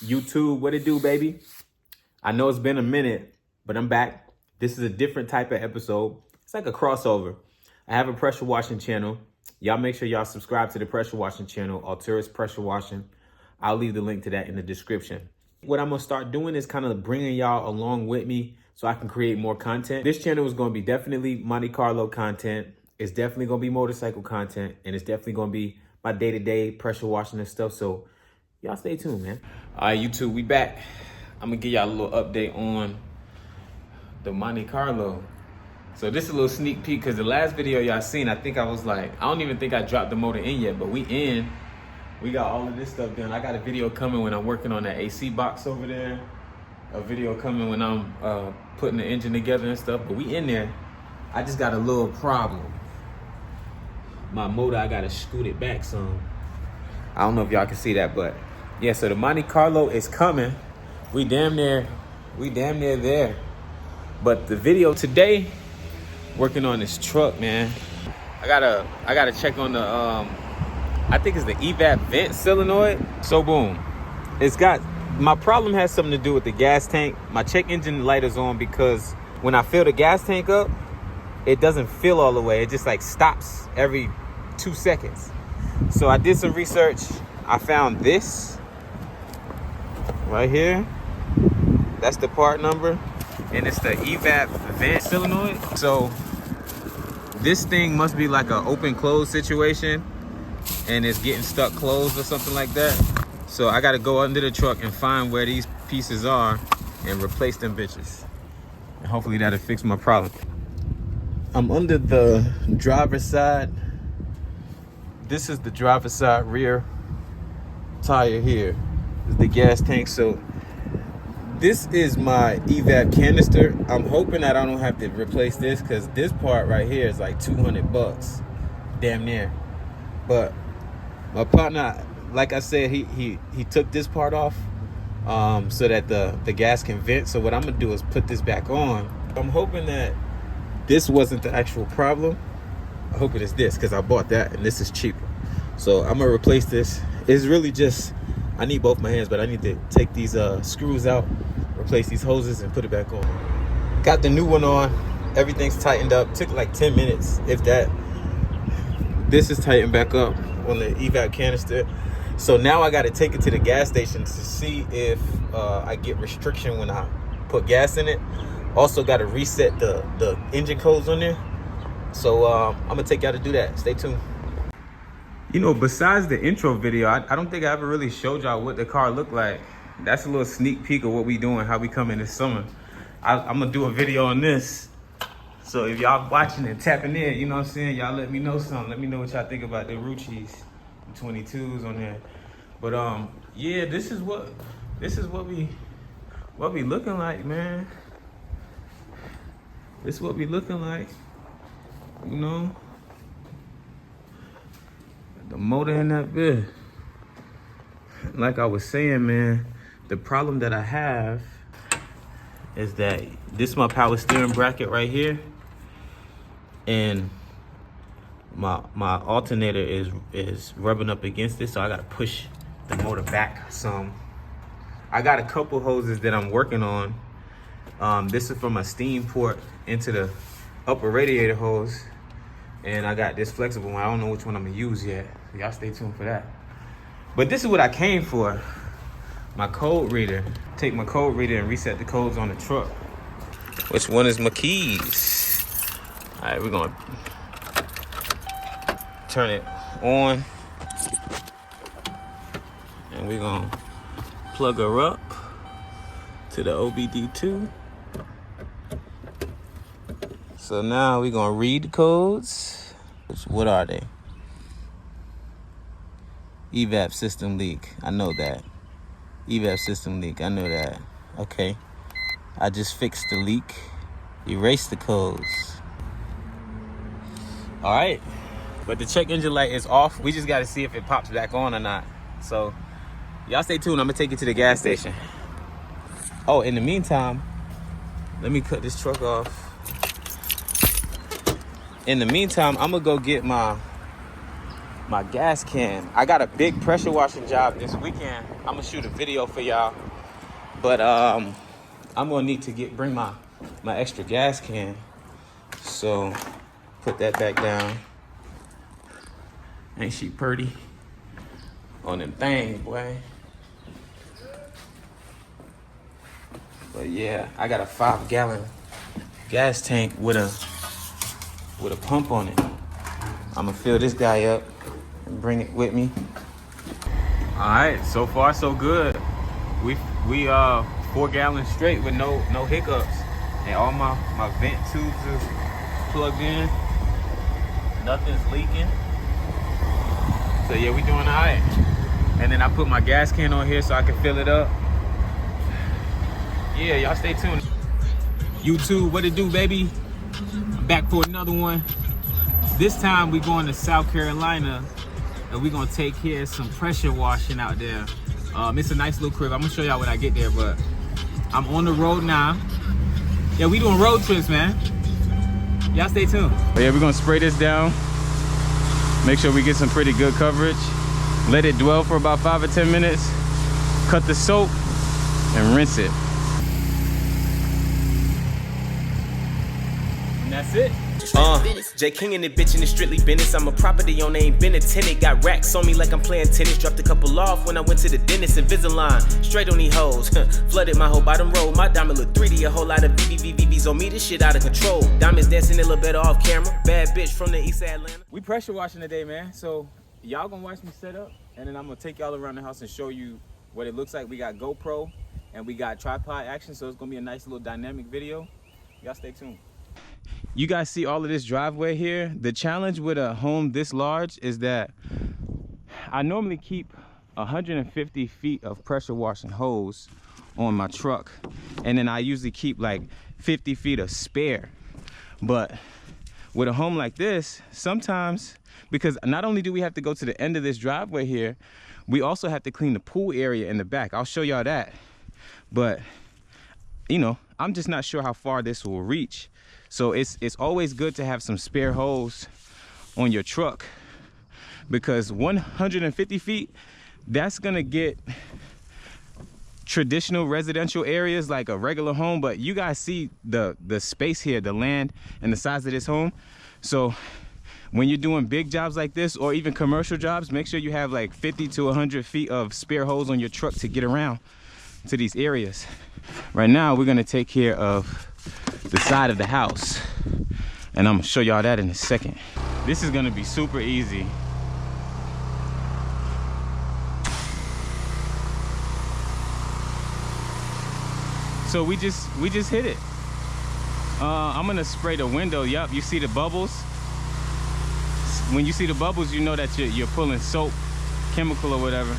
YouTube, what it do, baby? I know it's been a minute, but I'm back. This is a different type of episode. It's like a crossover. I have a pressure washing channel. Y'all make sure y'all subscribe to the pressure washing channel, Alturas Pressure Washing. I'll leave the link to that in the description. What I'm gonna start doing is kind of bringing y'all along with me so I can create more content. This channel is gonna be definitely Monte Carlo content. It's definitely gonna be motorcycle content, and it's definitely gonna be my day-to-day pressure washing and stuff. So y'all stay tuned, man. All right, YouTube, we back. I'm gonna give y'all a little update on the Monte Carlo. So this is a little sneak peek because the last video y'all seen, I think I was like, I don't even think I dropped the motor in yet, but we in. We got all of this stuff done. I got a video coming when I'm working on that AC box over there. A video coming when I'm putting the engine together and stuff, but we in there. I just got a little problem. My motor, I gotta scoot it back some. I don't know if y'all can see that, but yeah, so the Monte Carlo is coming. We damn near there. But the video today, working on this truck, man. I gotta check on the I think it's the EVAP vent solenoid. So boom, it's got, my problem has something to do with the gas tank. My check engine light is on because when I fill the gas tank up, it doesn't fill all the way. It just like stops every 2 seconds. So I did some research. I found this right here. That's the part number. And it's the EVAP vent solenoid. So this thing must be like an open close situation and it's getting stuck closed or something like that. So I gotta go under the truck and find where these pieces are and replace them bitches. And hopefully that'll fix my problem. I'm under the driver's side. This is the driver's side rear tire here. This is the gas tank. So this is my EVAP canister. I'm hoping that I don't have to replace this because this part right here is like 200 bucks, damn near. But my partner, like I said, he took this part off so that the gas can vent. So what I'm gonna do is put this back on. I'm hoping that this wasn't the actual problem. I hope it is this because I bought that and this is cheaper. So I'm gonna replace this. It's really just, I need both my hands, but I need to take these screws out, replace these hoses and put it back on. Got the new one on. Everything's tightened up. Took like 10 minutes, if that. This is tightened back up on the EVAP canister. So now I got to take it to the gas station to see if I get restriction when I put gas in it. Also got to reset the engine codes on there. So I'm gonna take y'all to do that. Stay tuned. You know, besides the intro video, I don't think I ever really showed y'all what the car looked like. That's a little sneak peek of what we doing, how we coming this summer. I'm gonna do a video on this. So if y'all watching and tapping in, you know what I'm saying? Y'all let me know something. Let me know what y'all think about the Ruchis, the 22s on there. But yeah, this is what we looking like, man. This is what we looking like, you know. The motor in that bit. Like I was saying, man, the problem that I have is that this is my power steering bracket right here. And my alternator is rubbing up against it, so I gotta push the motor back some. I got a couple hoses that I'm working on. This is from my steam port into the upper radiator hose. And I got this flexible one. I don't know which one I'm gonna use yet. So y'all stay tuned for that. But this is what I came for. My code reader. Take my code reader and reset the codes on the truck. Which one is my keys? All right, we're gonna turn it on. And we're gonna plug her up to the OBD2. So now we're gonna read the codes. What are they? EVAP system leak. I know that. EVAP system leak. I know that. Okay. I just fixed the leak. Erase the codes. All right. But the check engine light is off. We just got to see if it pops back on or not. So y'all stay tuned. I'm gonna take you to the gas station. Oh, in the meantime, let me cut this truck off. In the meantime, I'm gonna go get my my gas can. I got a big pressure washing job this weekend. I'm gonna shoot a video for y'all, but I'm gonna need to bring my extra gas can. So put that back down. Ain't she pretty on them things, boy? But yeah, I got a 5-gallon gas tank with a pump on it. I'm gonna fill this guy up and bring it with me. All right, so far so good. We 4 gallons straight with no hiccups, and all my vent tubes is plugged in. Nothing's leaking. So yeah, we doing all right. And then I put my gas can on here so I can fill it up. Yeah, y'all stay tuned. YouTube, what it do, baby? I'm back for another one. This time we going to South Carolina, and we gonna take care of some pressure washing out there. It's a nice little crib. I'm gonna show y'all when I get there, but I'm on the road now. Yeah, we doing road trips, man. Y'all stay tuned. But yeah, we're gonna spray this down. Make sure we get some pretty good coverage. Let it dwell for about 5 or 10 minutes. Cut the soap and rinse it. And that's it. J King and the bitch in the strictly business. I'm a property owner, ain't been a tenant. Got racks on me like I'm playing tennis. Dropped a couple off when I went to the dentist. Invisalign, straight on these hoes. Flooded my whole bottom row. My diamond look 3D, a whole lot of VVVVs on me. This shit out of control. Diamonds dancing a little better off camera. Bad bitch from the east side Atlanta. We pressure washing today, man. So y'all gonna watch me set up, and then I'm gonna take y'all around the house and show you what it looks like. We got GoPro and we got tripod action, so it's gonna be a nice little dynamic video. Y'all stay tuned. You guys see all of this driveway here? The challenge with a home this large is that I normally keep 150 feet of pressure washing hose on my truck, and then I usually keep like 50 feet of spare. But with a home like this, sometimes, because not only do we have to go to the end of this driveway here, we also have to clean the pool area in the back. I'll show y'all that. But you know, I'm just not sure how far this will reach. So it's always good to have some spare hose on your truck, because 150 feet, that's gonna get traditional residential areas like a regular home, but you guys see the space here, the land and the size of this home. So when you're doing big jobs like this, or even commercial jobs, make sure you have like 50 to 100 feet of spare hose on your truck to get around to these areas. Right now, we're gonna take care of the side of the house, and I'm gonna show y'all that in a second. This is gonna be super easy. So we just hit it. I'm gonna spray the window. Yup, you see the bubbles? When you see the bubbles, you know that you're pulling soap, chemical or whatever.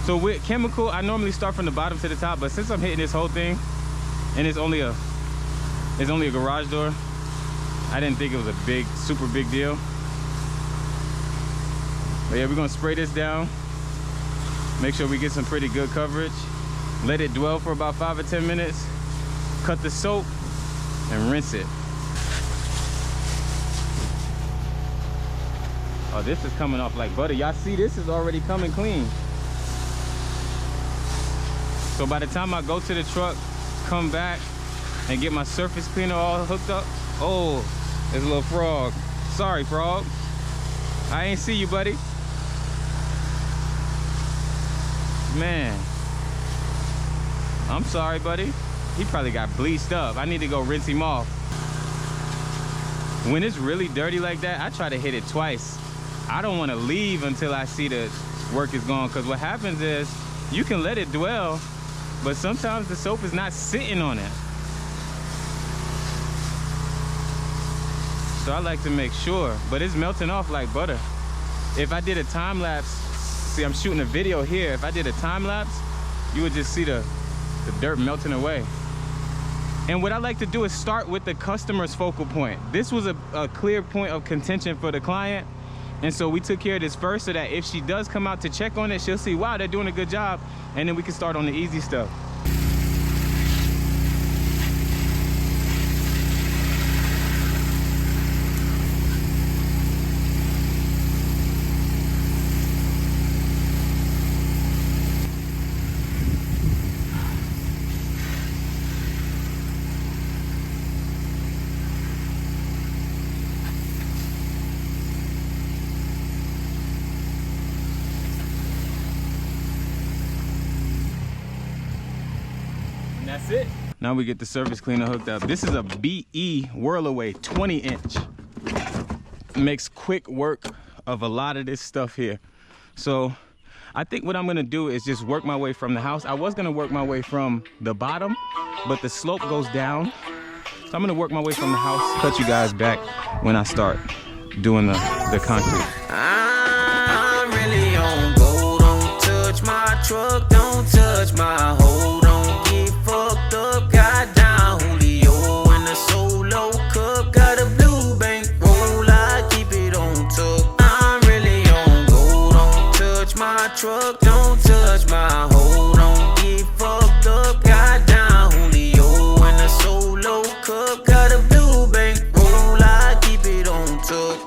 So with chemical, I normally start from the bottom to the top, but since I'm hitting this whole thing, and it's only a garage door, I didn't think it was a super big deal. But yeah, we're gonna spray this down. Make sure we get some pretty good coverage. Let it dwell for about 5 or 10 minutes. Cut the soap and rinse it. Oh, this is coming off like butter. Y'all see, this is already coming clean. So by the time I go to the truck, come back and get my surface cleaner all hooked up. Oh, there's a little frog. Sorry, frog. I ain't see you, buddy. Man, I'm sorry, buddy. He probably got bleached up. I need to go rinse him off. When it's really dirty like that, I try to hit it twice. I don't want to leave until I see the work is gone, because what happens is you can let it dwell, but sometimes the soap is not sitting on it. So I like to make sure, but it's melting off like butter. If I did a time lapse, see, I'm shooting a video here. If I did a time lapse, you would just see the dirt melting away. And what I like to do is start with the customer's focal point. This was a clear point of contention for the client. And so we took care of this first, so that if she does come out to check on it, she'll see, wow, they're doing a good job. And then we can start on the easy stuff. That's it. Now we get the surface cleaner hooked up. This is a BE Whirlaway 20-inch. Makes quick work of a lot of this stuff here. So I think what I'm gonna do is just work my way from the house. I was gonna work my way from the bottom, but the slope goes down. So I'm gonna work my way from the house. Cut you guys back when I start doing the concrete. I'm really on go. Don't touch my truck, don't touch my hoe. Don't get fucked up, got down Julio in a solo cup. Got a blue bank roll, I keep it on tuck. I'm really on go. Don't touch my truck, don't touch my hoe. Don't get fucked up, got down Julio in a solo cup. Got a blue bank roll, I keep it on tuck.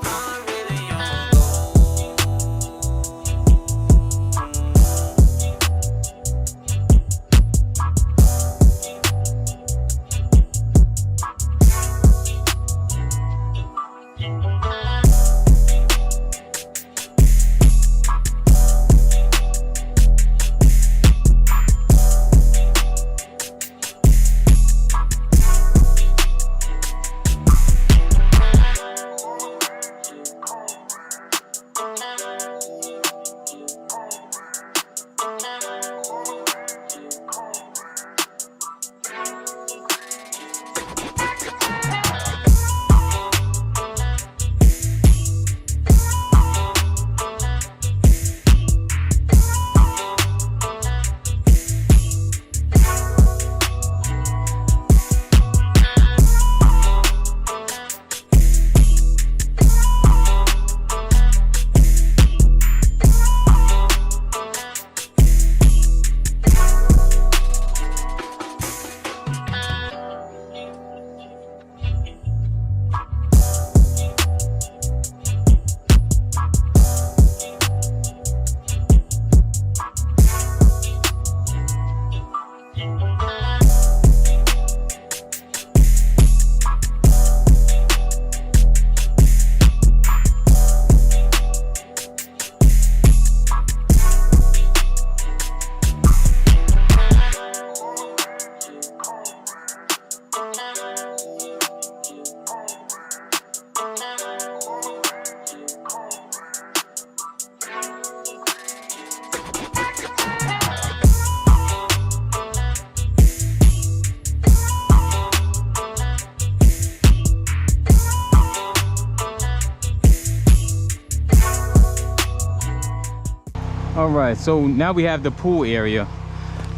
All right, so now we have the pool area.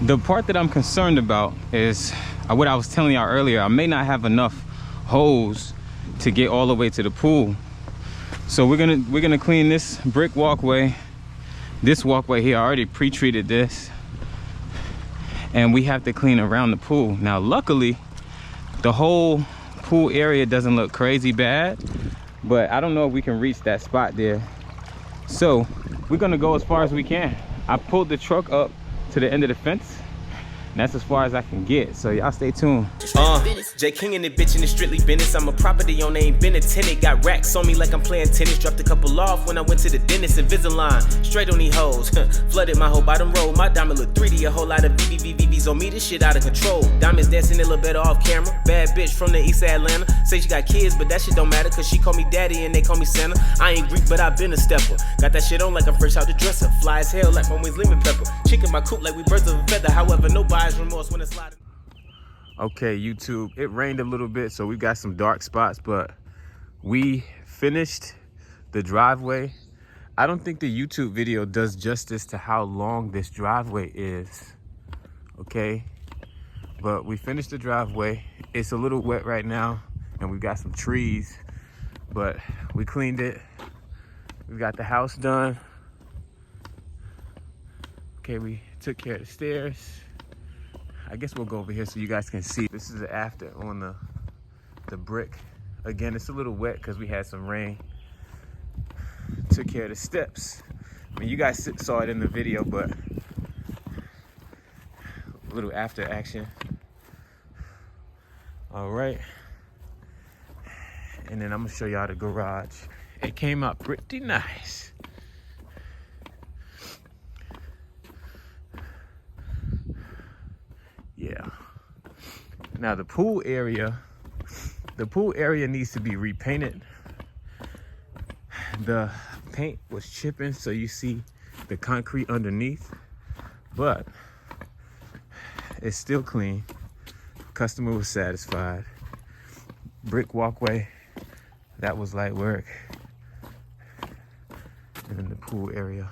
The part that I'm concerned about is what I was telling y'all earlier. I may not have enough hose to get all the way to the pool. So we're gonna clean this brick walkway. This walkway here, I already pre-treated this. And we have to clean around the pool. Now, luckily, the whole pool area doesn't look crazy bad, but I don't know if we can reach that spot there. So we're gonna go as far as we can. I pulled the truck up to the end of the fence, and that's as far as I can get. So y'all stay tuned. J King and the bitch in the strictly business. I'm a property owner, ain't been a tenant. Got racks on me like I'm playing tennis. Dropped a couple off when I went to the dentist. Invisalign, straight on these hoes. Flooded my whole bottom row. My diamond look 3D, a whole lot of BBVs on me. This shit out of control. Diamonds dancing a little bit off camera. Bad bitch from the east of Atlanta. Say she got kids, but that shit don't matter, cause she call me daddy and they call me Santa. I ain't Greek, but I been a stepper. Got that shit on like I'm fresh out the dresser. Fly as hell like my wings lemon pepper. Chicken my coop like we birds of a feather. However, no buyer's remorse when it's sliding. Okay, YouTube, it rained a little bit, so we got some dark spots, but we finished the driveway. I don't think the YouTube video does justice to how long this driveway is, okay? But we finished the driveway. It's a little wet right now, and we've got some trees, but we cleaned it. We got the house done. Okay, we took care of the stairs. I guess we'll go over here so you guys can see. This is the after on the brick. Again, it's a little wet because we had some rain. Took care of the steps. I mean, you guys saw it in the video, but a little after action. All right. And then I'm gonna show y'all the garage. It came out pretty nice. Yeah. Now the pool area needs to be repainted. The paint was chipping, so you see the concrete underneath, but it's still clean. Customer was satisfied. Brick walkway, that was light work. And then the pool area.